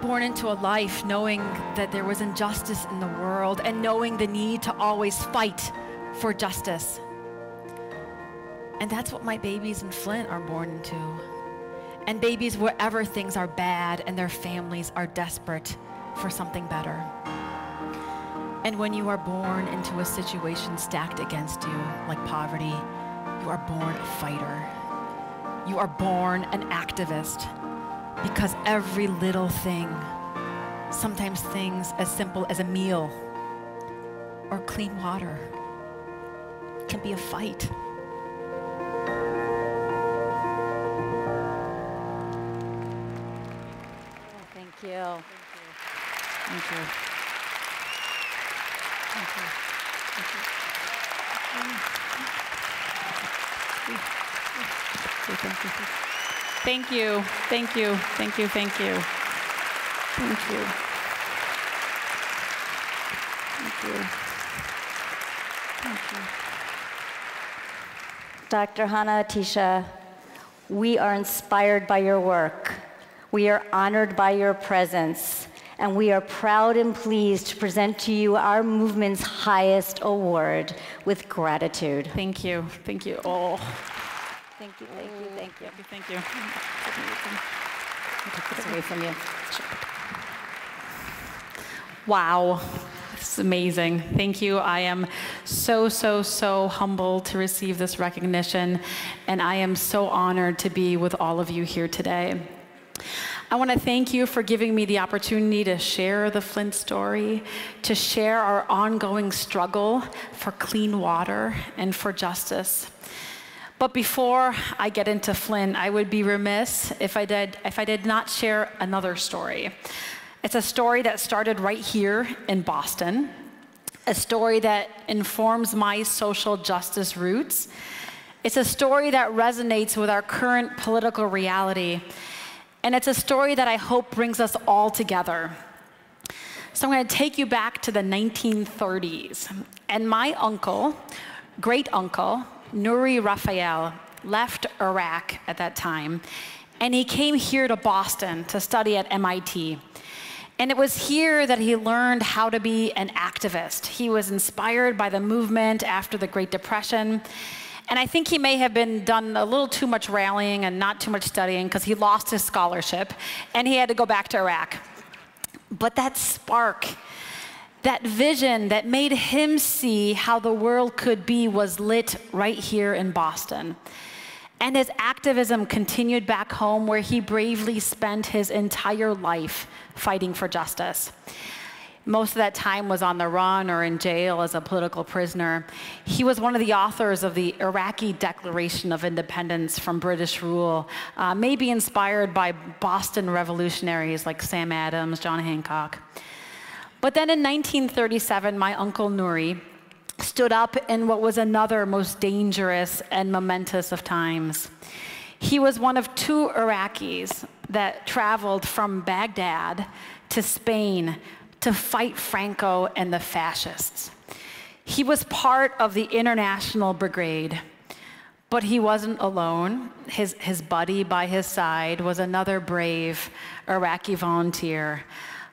born into a life knowing that there was injustice in the world and knowing the need to always fight for justice. And that's what my babies in Flint are born into. And babies wherever things are bad and their families are desperate for something better. And when you are born into a situation stacked against you, like poverty, you are born a fighter. You are born an activist, because every little thing, sometimes things as simple as a meal or clean water, can be a fight. Thank you. Thank you. Thank you. Thank you. Thank you. Thank you. Thank you. Thank you. Thank you. Thank you. Dr. Hanna-Attisha, we are inspired by your work. We are honored by your presence, and we are proud and pleased to present to you our movement's highest award with gratitude. Thank you. Thank you. Oh. Thank you, thank you, thank you. Thank you. Take this away from you. Wow. This is amazing. Thank you. I am so, so, so humbled to receive this recognition, and I am so honored to be with all of you here today. I want to thank you for giving me the opportunity to share the Flint story, to share our ongoing struggle for clean water and for justice. But before I get into Flint, I would be remiss if I did not share another story. It's a story that started right here in Boston, a story that informs my social justice roots. It's a story that resonates with our current political reality, and it's a story that I hope brings us all together. So I'm going to take you back to the 1930s, and my uncle, great uncle, Nuri Raphael, left Iraq at that time, and he came here to Boston to study at MIT. And it was here that he learned how to be an activist. He was inspired by the movement after the Great Depression, and I think he may have been done a little too much rallying and not too much studying because he lost his scholarship, and he had to go back to Iraq. But that spark, that vision that made him see how the world could be was lit right here in Boston. And his activism continued back home, where he bravely spent his entire life fighting for justice. Most of that time was on the run or in jail as a political prisoner. He was one of the authors of the Iraqi Declaration of Independence from British rule, maybe inspired by Boston revolutionaries like Sam Adams, John Hancock. But then in 1937, my uncle Nuri stood up in what was another most dangerous and momentous of times. He was one of two Iraqis that traveled from Baghdad to Spain to fight Franco and the fascists. He was part of the International Brigade, but he wasn't alone. His buddy by his side was another brave Iraqi volunteer,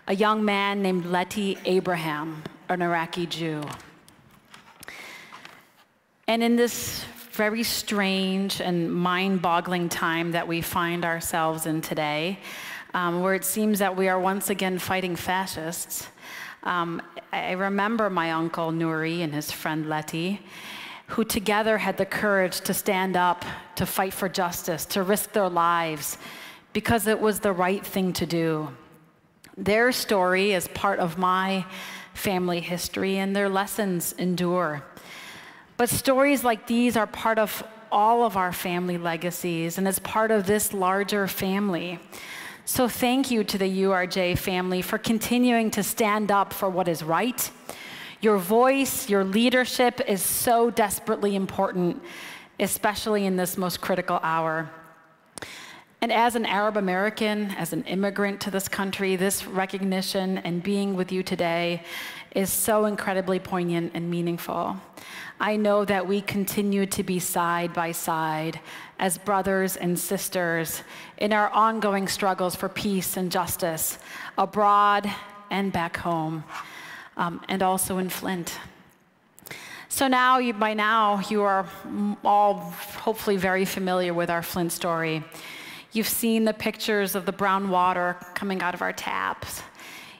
a young man named Leti Abraham, an Iraqi Jew. And in this very strange and mind-boggling time that we find ourselves in today, where it seems that we are once again fighting fascists, I remember my uncle Nuri and his friend Leti, who together had the courage to stand up, to fight for justice, to risk their lives, because it was the right thing to do. Their story is part of my family history, and their lessons endure. But stories like these are part of all of our family legacies, and it's part of this larger family. So thank you to the URJ family for continuing to stand up for what is right. Your voice, your leadership is so desperately important, especially in this most critical hour. And as an Arab American, as an immigrant to this country, this recognition and being with you today is so incredibly poignant and meaningful. I know that we continue to be side by side as brothers and sisters in our ongoing struggles for peace and justice abroad and back home, and also in Flint. So by now, you are all hopefully very familiar with our Flint story. You've seen the pictures of the brown water coming out of our taps.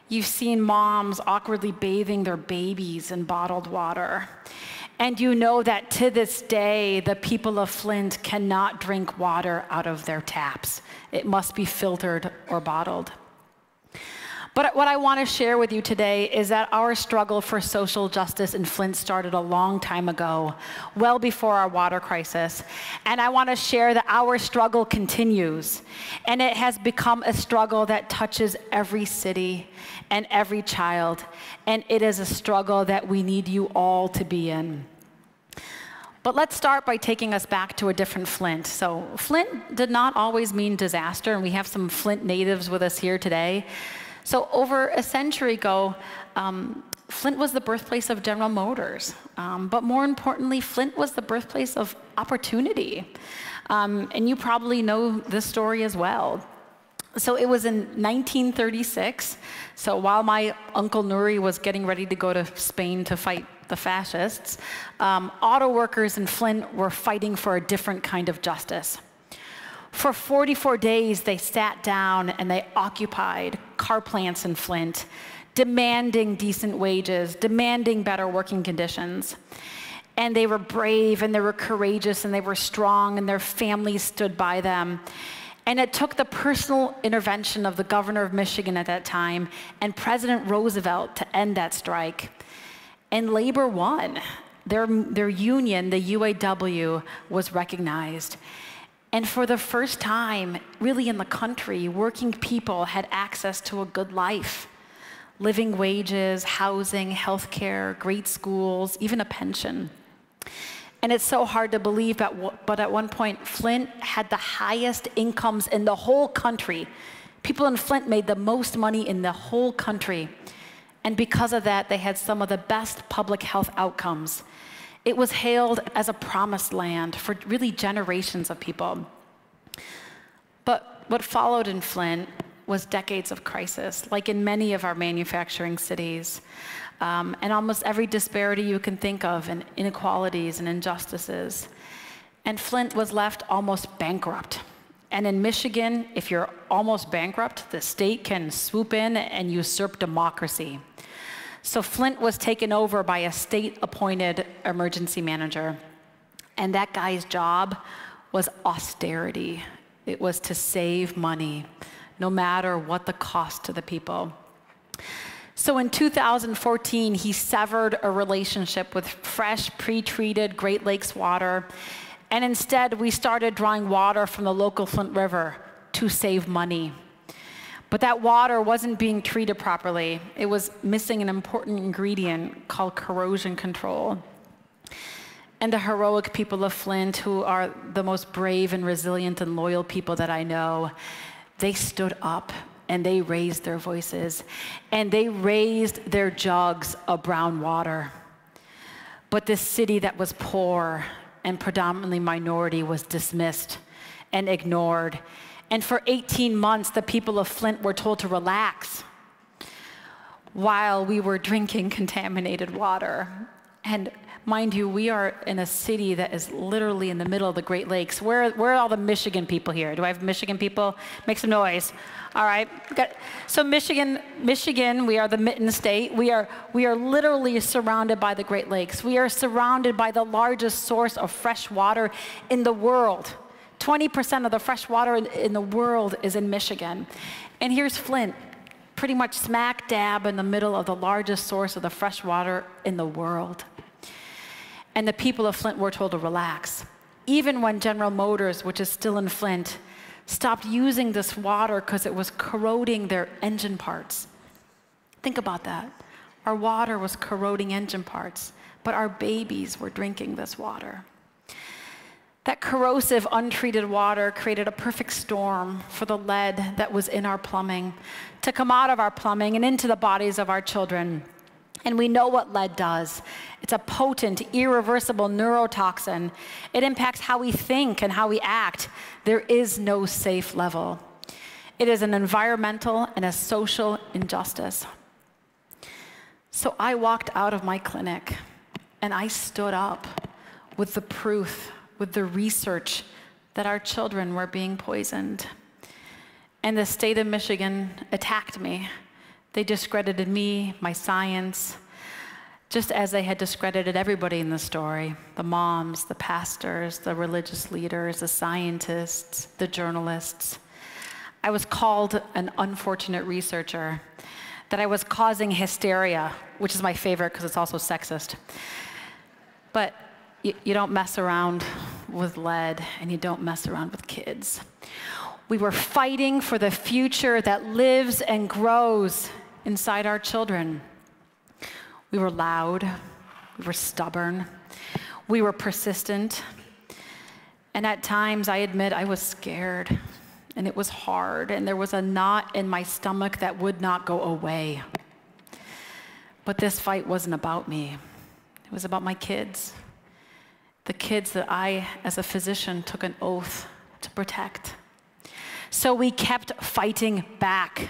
You've seen moms awkwardly bathing their babies in bottled water. And you know that to this day, the people of Flint cannot drink water out of their taps. It must be filtered or bottled. But what I want to share with you today is that our struggle for social justice in Flint started a long time ago, well before our water crisis. And I want to share that our struggle continues. And it has become a struggle that touches every city and every child. And it is a struggle that we need you all to be in. But let's start by taking us back to a different Flint. So Flint did not always mean disaster, and we have some Flint natives with us here today. So over a century ago, Flint was the birthplace of General Motors. But more importantly, Flint was the birthplace of opportunity. And you probably know this story as well. So it was in 1936. So while my Uncle Nuri was getting ready to go to Spain to fight the fascists, auto workers in Flint were fighting for a different kind of justice. For 44 days, they sat down and they occupied car plants in Flint, demanding decent wages, demanding better working conditions. And they were brave and they were courageous and they were strong and their families stood by them. And it took the personal intervention of the governor of Michigan at that time and President Roosevelt to end that strike. And labor won. Their union, the UAW, was recognized. And for the first time, really in the country, working people had access to a good life. Living wages, housing, healthcare, great schools, even a pension. And it's so hard to believe, but at one point, Flint had the highest incomes in the whole country. People in Flint made the most money in the whole country. And because of that, they had some of the best public health outcomes. It was hailed as a promised land for really generations of people. But what followed in Flint was decades of crisis, like in many of our manufacturing cities, and almost every disparity you can think of, and inequalities and injustices. And Flint was left almost bankrupt. And in Michigan, if you're almost bankrupt, the state can swoop in and usurp democracy. So Flint was taken over by a state-appointed emergency manager. And that guy's job was austerity. It was to save money, no matter what the cost to the people. So in 2014, he severed a relationship with fresh, pre-treated Great Lakes water. And instead, we started drawing water from the local Flint River to save money. But that water wasn't being treated properly. It was missing an important ingredient called corrosion control. And the heroic people of Flint, who are the most brave and resilient and loyal people that I know, they stood up and they raised their voices and they raised their jugs of brown water. But this city that was poor and predominantly minority was dismissed and ignored. And for 18 months, the people of Flint were told to relax while we were drinking contaminated water. And mind you, we are in a city that is literally in the middle of the Great Lakes. Where are all the Michigan people here? Do I have Michigan people? Make some noise. All right. So Michigan, we are the Mitten State. We are literally surrounded by the Great Lakes. We are surrounded by the largest source of fresh water in the world. 20% of the fresh water in the world is in Michigan. And here's Flint, pretty much smack dab in the middle of the largest source of the fresh water in the world. And the people of Flint were told to relax. Even when General Motors, which is still in Flint, stopped using this water because it was corroding their engine parts. Think about that. Our water was corroding engine parts, but our babies were drinking this water. That corrosive, untreated water created a perfect storm for the lead that was in our plumbing to come out of our plumbing and into the bodies of our children. And we know what lead does. It's a potent, irreversible neurotoxin. It impacts how we think and how we act. There is no safe level. It is an environmental and a social injustice. So I walked out of my clinic and I stood up with the proof, with the research that our children were being poisoned. And the state of Michigan attacked me. They discredited me, my science, just as they had discredited everybody in the story, the moms, the pastors, the religious leaders, the scientists, the journalists. I was called an unfortunate researcher, that I was causing hysteria, which is my favorite because it's also sexist. But you don't mess around with lead, and you don't mess around with kids. We were fighting for the future that lives and grows inside our children. We were loud, we were stubborn, we were persistent, and at times, I admit, I was scared, and it was hard, and there was a knot in my stomach that would not go away. But this fight wasn't about me. It was about my kids. The kids that I, as a physician, took an oath to protect. So we kept fighting back.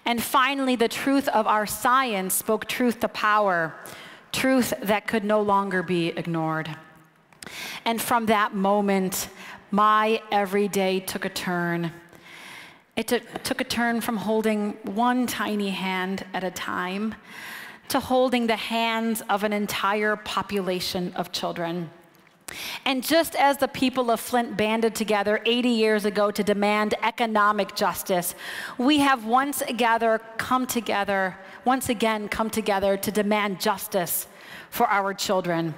And finally, the truth of our science spoke truth to power, truth that could no longer be ignored. And from that moment, my everyday took a turn. It took a turn from holding one tiny hand at a time to holding the hands of an entire population of children. And just as the people of Flint banded together 80 years ago to demand economic justice, we have once again come together to demand justice for our children.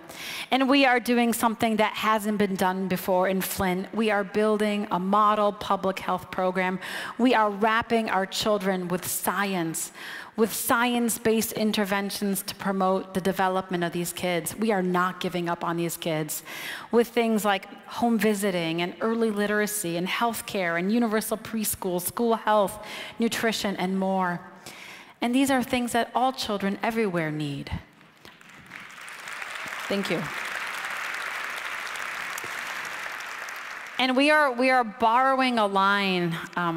And we are doing something that hasn't been done before in Flint. We are building a model public health program. We are wrapping our children with science-based interventions to promote the development of these kids. We are not giving up on these kids with things like home visiting and early literacy and healthcare and universal preschool, school health, nutrition, and more. And these are things that all children everywhere need. Thank you. And we are borrowing a line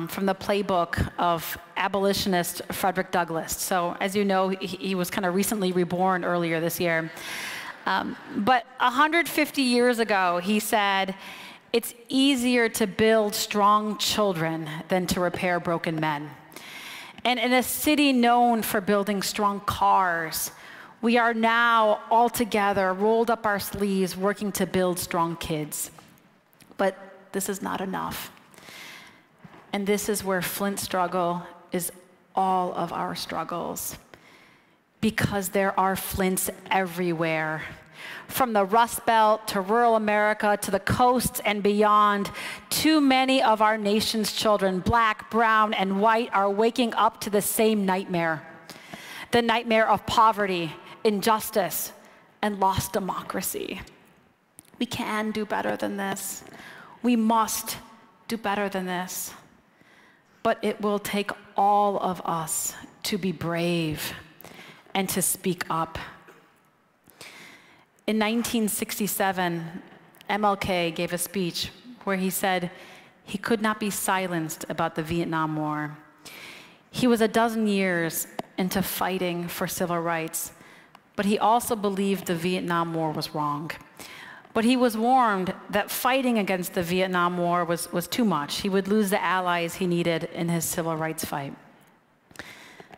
from the playbook of abolitionist Frederick Douglass. So as you know, he was kind of recently reborn earlier this year. But 150 years ago, he said, it's easier to build strong children than to repair broken men. And in a city known for building strong cars, we are now all together, rolled up our sleeves, working to build strong kids. But this is not enough. And this is where Flint's struggle is all of our struggles. Because there are Flints everywhere. From the Rust Belt to rural America to the coasts and beyond, too many of our nation's children, black, brown, and white, are waking up to the same nightmare. The nightmare of poverty, injustice, and lost democracy. We can do better than this. We must do better than this. But it will take all of us to be brave and to speak up. In 1967, MLK gave a speech where he said he could not be silenced about the Vietnam War. He was 12 years into fighting for civil rights, but he also believed the Vietnam War was wrong. But he was warned that fighting against the Vietnam War was too much. He would lose the allies he needed in his civil rights fight.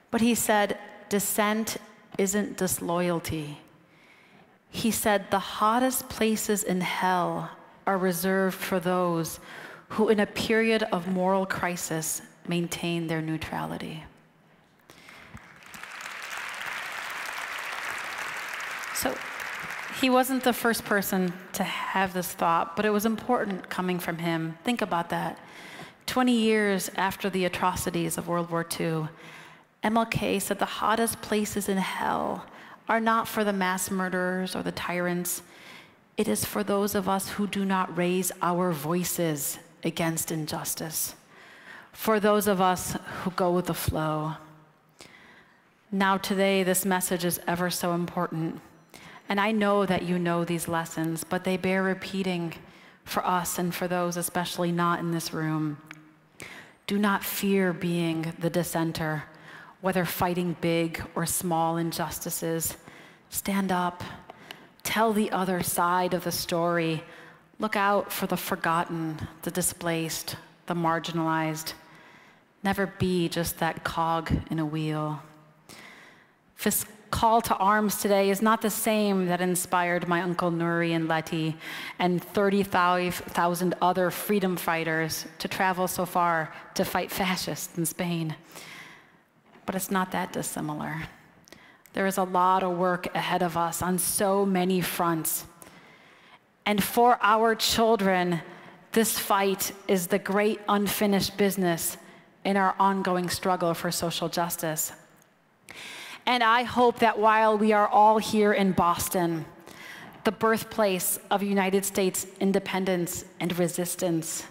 But he said, dissent isn't disloyalty. He said, the hottest places in hell are reserved for those who, in a period of moral crisis, maintain their neutrality. So he wasn't the first person to have this thought, but it was important coming from him. Think about that. 20 years after the atrocities of World War II, MLK said the hottest places in hell are not for the mass murderers or the tyrants. It is for those of us who do not raise our voices against injustice, for those of us who go with the flow. Now today, this message is ever so important. And I know that you know these lessons, but they bear repeating for us and for those especially not in this room. Do not fear being the dissenter, whether fighting big or small injustices. Stand up. Tell the other side of the story. Look out for the forgotten, the displaced, the marginalized. Never be just that cog in a wheel. This call to arms today is not the same that inspired my Uncle Nuri and Letty and 35,000 other freedom fighters to travel so far to fight fascists in Spain. But it's not that dissimilar. There is a lot of work ahead of us on so many fronts. And for our children, this fight is the great unfinished business in our ongoing struggle for social justice. And I hope that while we are all here in Boston, the birthplace of United States independence and resistance,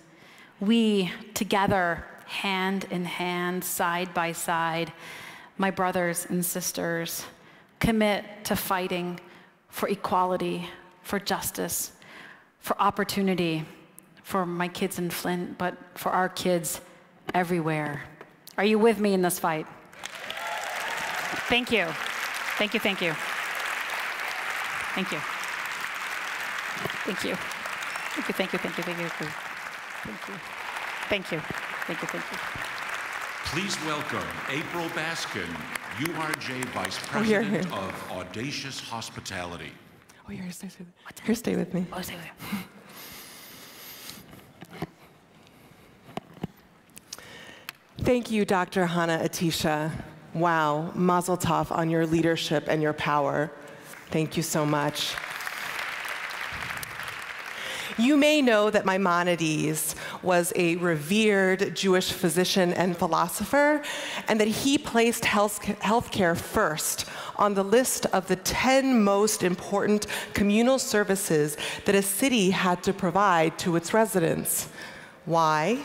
we together, hand in hand, side by side, my brothers and sisters, commit to fighting for equality, for justice, for opportunity, for my kids in Flint, but for our kids everywhere. Are you with me in this fight? Thank you. Thank you, thank you. Thank you. Thank you. Thank you, thank you, thank you, thank you. Thank you. Thank you. Thank you, thank you. Please welcome April Baskin, URJ Vice President of Audacious Hospitality. Oh, here, stay with me. Oh, stay with me. Thank you, Dr. Hanna-Attisha. Wow, mazel tov on your leadership and your power. Thank you so much. You may know that Maimonides was a revered Jewish physician and philosopher, and that he placed healthcare first on the list of the 10 most important communal services that a city had to provide to its residents. Why?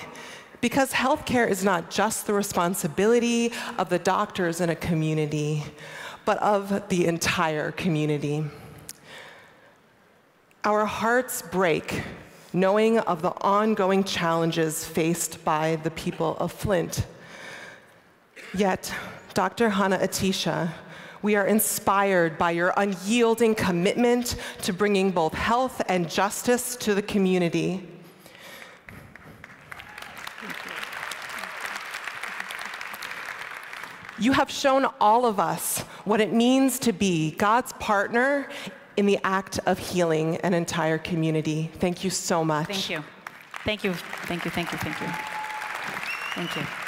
Because healthcare is not just the responsibility of the doctors in a community, but of the entire community. Our hearts break knowing of the ongoing challenges faced by the people of Flint. Yet, Dr. Hanna-Attisha, we are inspired by your unyielding commitment to bringing both health and justice to the community. You have shown all of us what it means to be God's partner in the act of healing an entire community. Thank you so much. Thank you. Thank you. Thank you. Thank you. Thank you. Thank you.